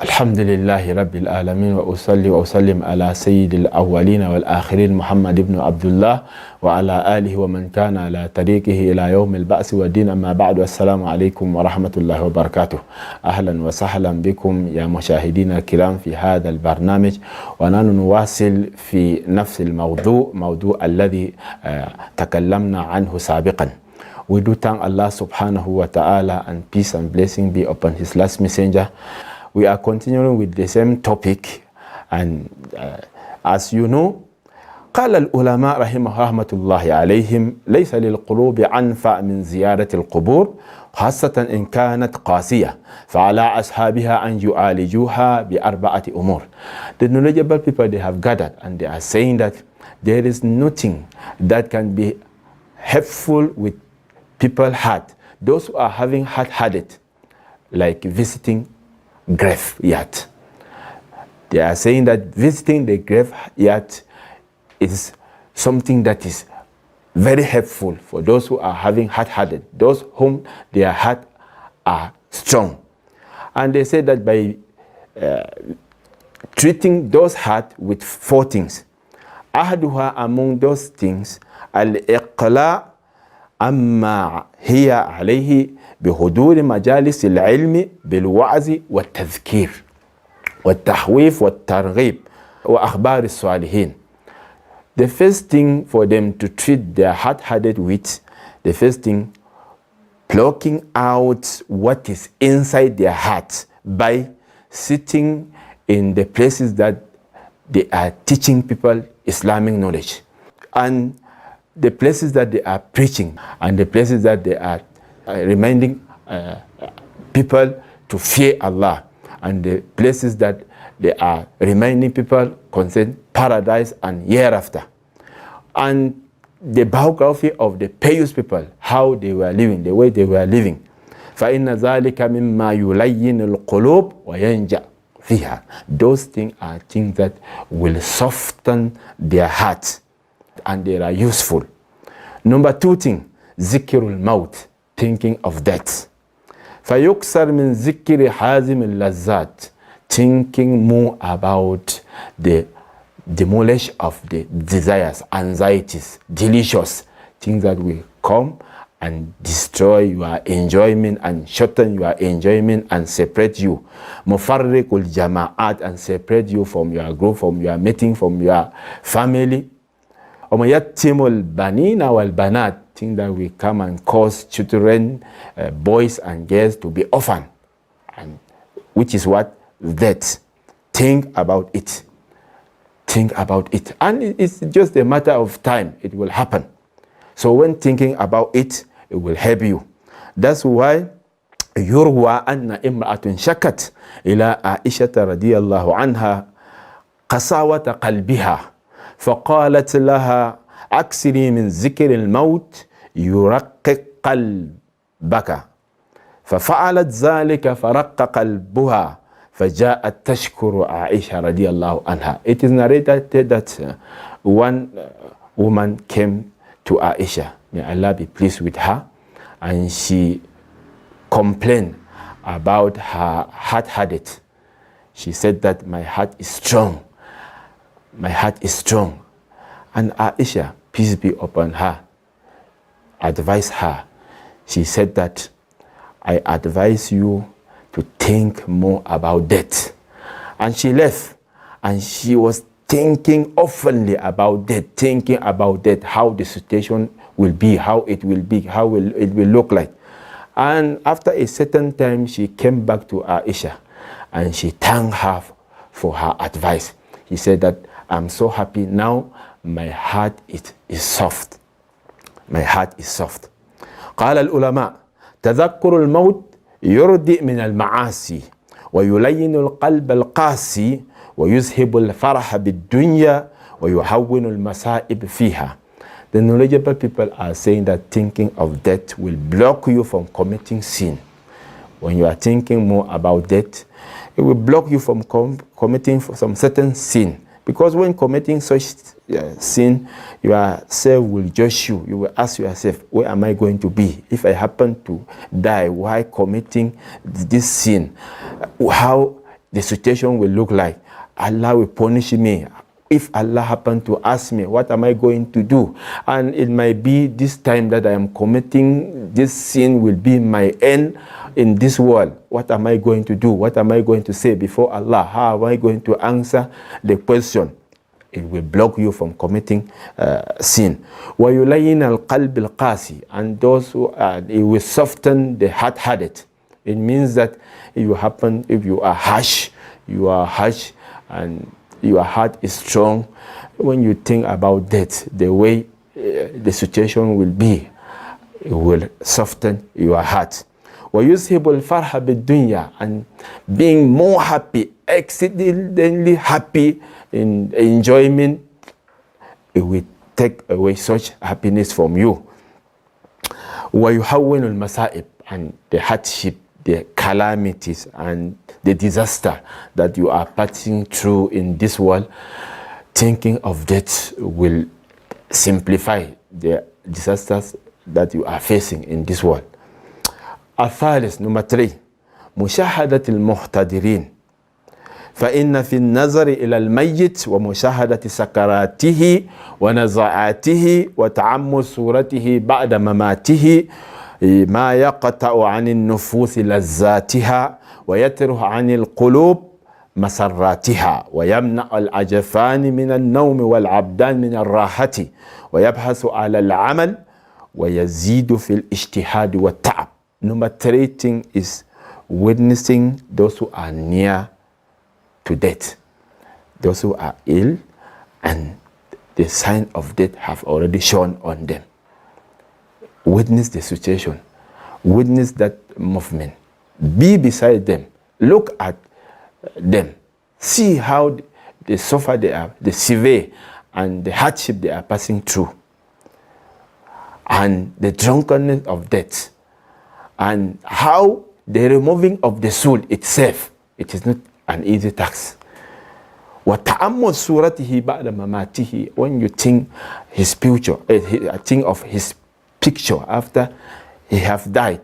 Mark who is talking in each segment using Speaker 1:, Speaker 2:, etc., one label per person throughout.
Speaker 1: الحمد لله رب العالمين وأصلي وأسلم على سيد الأولين والآخرين محمد بن عبد الله وعلى آله ومن كان على طريقه إلى يوم البعث والدين. أما بعد، السلام عليكم ورحمة الله وبركاته. أهلا وسهلا بكم يا مشاهدينا الكرام في هذا البرنامج، ونحن نواصل في نفس موضوع الذي تكلمنا عنه سابقا. We do thank Allah subhanahu wa ta'ala, and peace and blessing be upon his last messenger. We are continuing with the same topic, and as you know, قال العلماء رحمة الله عليهم ليس للقلوب أنفع من زيارة القبور خاصة إن كانت قاسية فعلى أصحابها أن يعالجوها بأربعة أمور. The knowledgeable people, they have gathered and they are saying that there is nothing that can be helpful with people's heart, those who are having hard-headed, like visiting graveyard. They are saying that visiting the graveyard is something that is very helpful for those who are having hard-headed, those whom their heart are strong. And they say that by treating those heart with four things. أحدها, among those things, الإقلاع أما هي عليه بحضور مجالس العلم بالوعظ والتذكير والتحويف والترغيب وأخبار الصالحين. The first thing for them to treat their hard-headed with, the first thing, plucking out what is inside their heart by sitting in the places that they are teaching people Islamic knowledge, and the places that they are preaching, and the places that they are reminding people to fear Allah, and the places that they are reminding people concerning paradise and hereafter, and the biography of the pious people, how they were living, the way they were living. فَإِنَّ ذَلِكَ مِمَّا يُلَيِّنُ الْقُلُوبِ وَيَنْجَأْ فِيهَا. Those things are things that will soften their hearts, and they are useful. Number two thing, zikrul maut, thinking of death. فَيُكْسَرْ مِنْ ذِكِّرِ حَازِمِ اللَّذَّاتِ, thinking more about the demolish of the desires, anxieties, delicious things that will come and destroy your enjoyment and shorten your enjoyment and separate you. Mufarriqul jama'at, and separate you from your group, from your meeting, from your family. Umayattimul banina wal banat, things that will come and cause children, boys and girls, to be orphan, and which is what? That. Think about it. Think about it. And it's just a matter of time. It will happen. So when thinking about it, it will help you. That's why يروى أن امرأة شكت إلى عائشة رضي الله عنها قساوة قلبها فقالت لها أكثري من ذكر الموت يرقق قلبك، ففعلت ذلك فرق قلبها فجاءت تشكر عائشة رضي الله عنها. It is narrated that one woman came to Aisha, may Allah be pleased with her, and she complained about her hard-headed. She said that my heart is strong. My heart is strong. And Aisha, peace be upon her, advised her. She said that I advise you to think more about death. And she left, and she was thinking oftenly about death, thinking about death, how the situation will be, how it will be, how it will look like. And after a certain time, she came back to Aisha, and she thanked her for her advice. He said that I'm so happy now, my heart is soft. My heart is soft. قال العلماء تذكر الموت يردئ من المعاصي ويلين القلب القاسي ويذهب الفرح بالدنيا ويهون المصائب فيها. The knowledgeable people are saying that thinking of death will block you from committing sin. When you are thinking more about death, it will block you from committing some certain sin. Because when committing such sin, yourself will judge you. You will ask yourself, where am I going to be? If I happen to die while committing this sin, how the situation will look like. Allah will punish me. If Allah happened to ask me, what am I going to do? And it might be this time that I am committing this sin will be my end in this world. What am I going to do? What am I going to say before Allah? How am I going to answer the question? It will block you from committing sin. وَيُلَيِّنَ الْقَلْبِ الْقَاسِي, and those who it will soften the hard-hearted. It means that if you are harsh, and your heart is strong. When you think about that, the way the situation will be, it will soften your heart. وَيُذْهِبُ الْفَرْحَ بِالدُّنْيَا, and being more happy, exceedingly happy in enjoyment, it will take away such happiness from you. وَيُحَوِّنُ الْمَصَائِبِ, and the hardship, the calamities, and the disaster that you are passing through in this world, thinking of that will simplify the disasters that you are facing in this world. الثالث, number 3, مشاهدة المحتضرين. فإن في النظر إلى الميت ومشاهدة سكراته ونزعاته وتعمل صورته بعد مماته ما يقطع عن النفوس لذاتها ويتره عن القلوب مسراتها ويمنع الأجفان من النوم والعبدان من الراحة ويبحث على العمل ويزيد في الاجتهاد والتعب. Number 3 thing is witnessing those who are near to death, those who are ill, and the sign of death have already shown on them. Witness the situation, witness that movement, be beside them, look at them, see how they suffer, the severe and the hardship they are passing through, and the drunkenness of death, and how the removing of the soul itself, it is not an easy task. وَتَعَمُّلْ صُورَتِهِ بَعْدَ مَمَاتِهِ, when you think his future, think of his picture after he have died,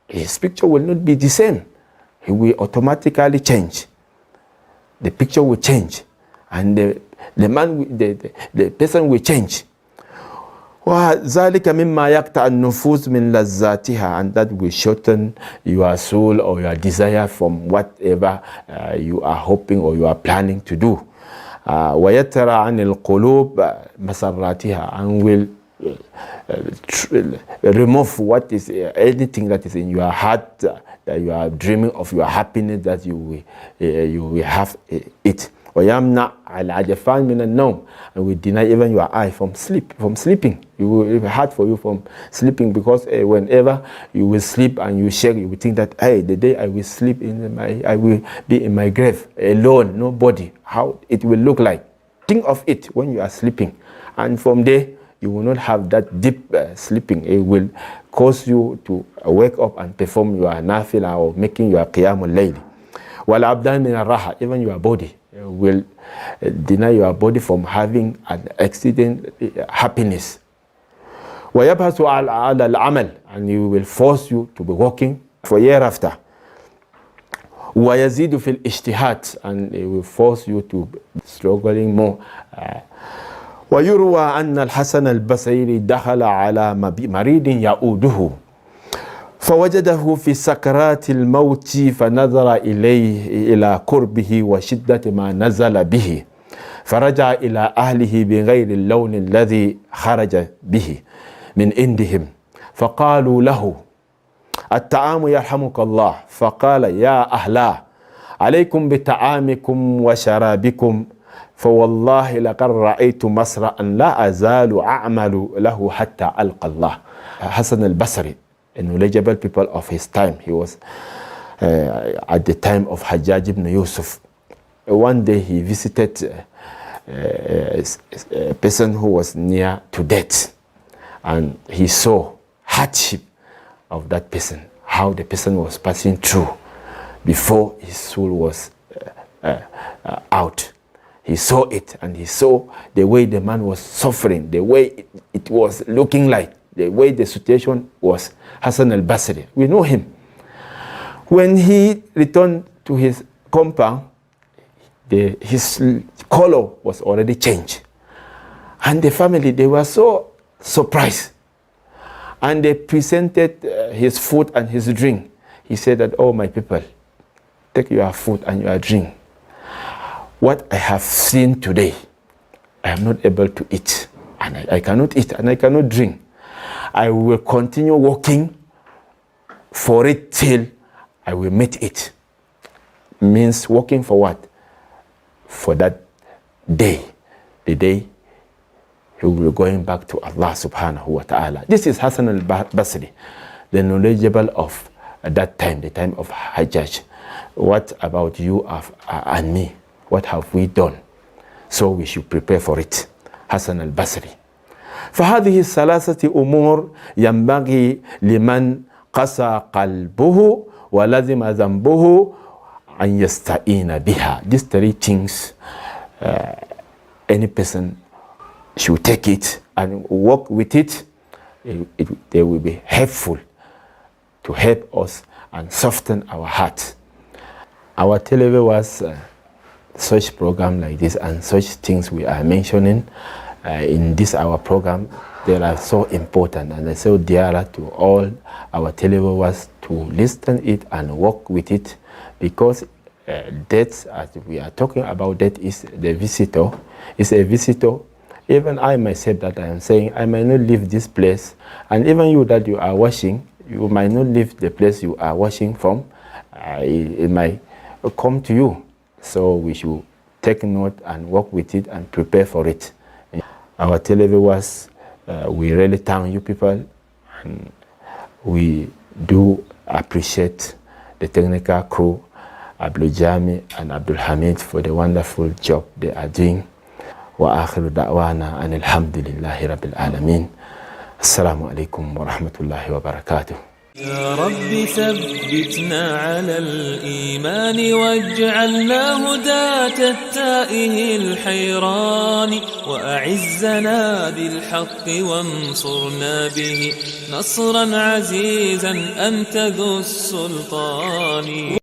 Speaker 1: his picture will not be the same. He will automatically change. The picture will change, and the person will change. وَذَلِكَ مِمَّا يَقْطَعُ النُّفُوسُ مِنْ لَذَّاتِهَا, and that will shorten your soul or your desire from whatever you are hoping or you are planning to do. وَيَتَرَى عَنِ الْقُلُوبِ مَسَرَّاتِهَا, and will remove what is anything that is in your heart that you are dreaming of, your happiness, that you will have it. وَيَمْنَعْ الْعَجَفَانِ مِنَ النَّوْمِ, and will deny even your eye from sleeping. It will be hard for you from sleeping, because whenever you will sleep and you shake, you will think that, hey, the day I will sleep I will be in my grave alone, nobody. How it will look like. Think of it when you are sleeping, and from there you will not have that deep sleeping. It will cause you to wake up and perform your nafila or making your qiyamul layl. وَالْعَبْدَانِ مِنَ الرَّاحَةِ, even your body will deny your body from having an accident happiness. وَيَبْحَثُ عَلَى الْعَمَلِ, and he will force you to be working for hereafter. وَيَزِيدُ فِي الْإِجْتِهَادِ, and he will force you to be struggling more. ويروى أن الحسن البصري دخل على مريض يعوده فوجده في سكرات الموت فنظر إليه إلى قربه وشدة ما نزل به فرجع إلى أهله بغير اللون الذي خرج به من عندهم فقالوا له الطعام يرحمك الله فقال يا أهلا عليكم بطعامكم وشرابكم فوالله لقد رأيت مسرعا لا أزال أعمل له حتى ألقى الله. Hassan al-Basri, a knowledgeable people of his time, he was at the time of Hajjaj ibn Yusuf. One day he visited a person who was near to death, and he saw hardship of that person, how the person was passing through before his soul was out. He saw it, and he saw the way the man was suffering, the way it was looking like, the way the situation was. Hassan al-Basri, we know him. When he returned to his compound, his color was already changed. And the family, they were so surprised. And they presented his food and his drink. He said that, oh, my people, take your food and your drink. What I have seen today, I am not able to eat. And I cannot eat and I cannot drink. I will continue working for it till I will meet it. Means working for what? For that day. The day he will be going back to Allah subhanahu wa ta'ala. This is Hassan al-Basri, the knowledgeable of that time, the time of Hajjaj. What about you and me? What have we done? So we should prepare for it. Hassan al-Basri. فهذه الثلاثة أمور ينبغي لمن قسى قلبه ولزم ذنبه أن يستعين بها. These three things, any person should take it and work with it. They will be helpful to help us and soften our heart. Our television was such program like this and such things we are mentioning in this our program. They are so important and so dear to all our televiewers to listen it and work with it, because death, as we are talking about, death is the visitor. It's a visitor. Even I myself that I am saying, I might not leave this place, and even you that you are watching, you might not leave the place you are watching from. It might come to you. So we should take note and work with it and prepare for it. Our televiewers, we really thank you people, and we do appreciate the technical crew, Abdul Jami and Abdul Hamid, for the wonderful job they are doing. وآخر دعوانا أن الحمد لله رب العالمين. السلام عليكم ورحمة الله وبركاته.
Speaker 2: يا رب ثبتنا على الإيمان واجعلنا هداة التائه الحيران، وأعزنا بالحق وانصرنا به نصرا عزيزا أنت ذو السلطان.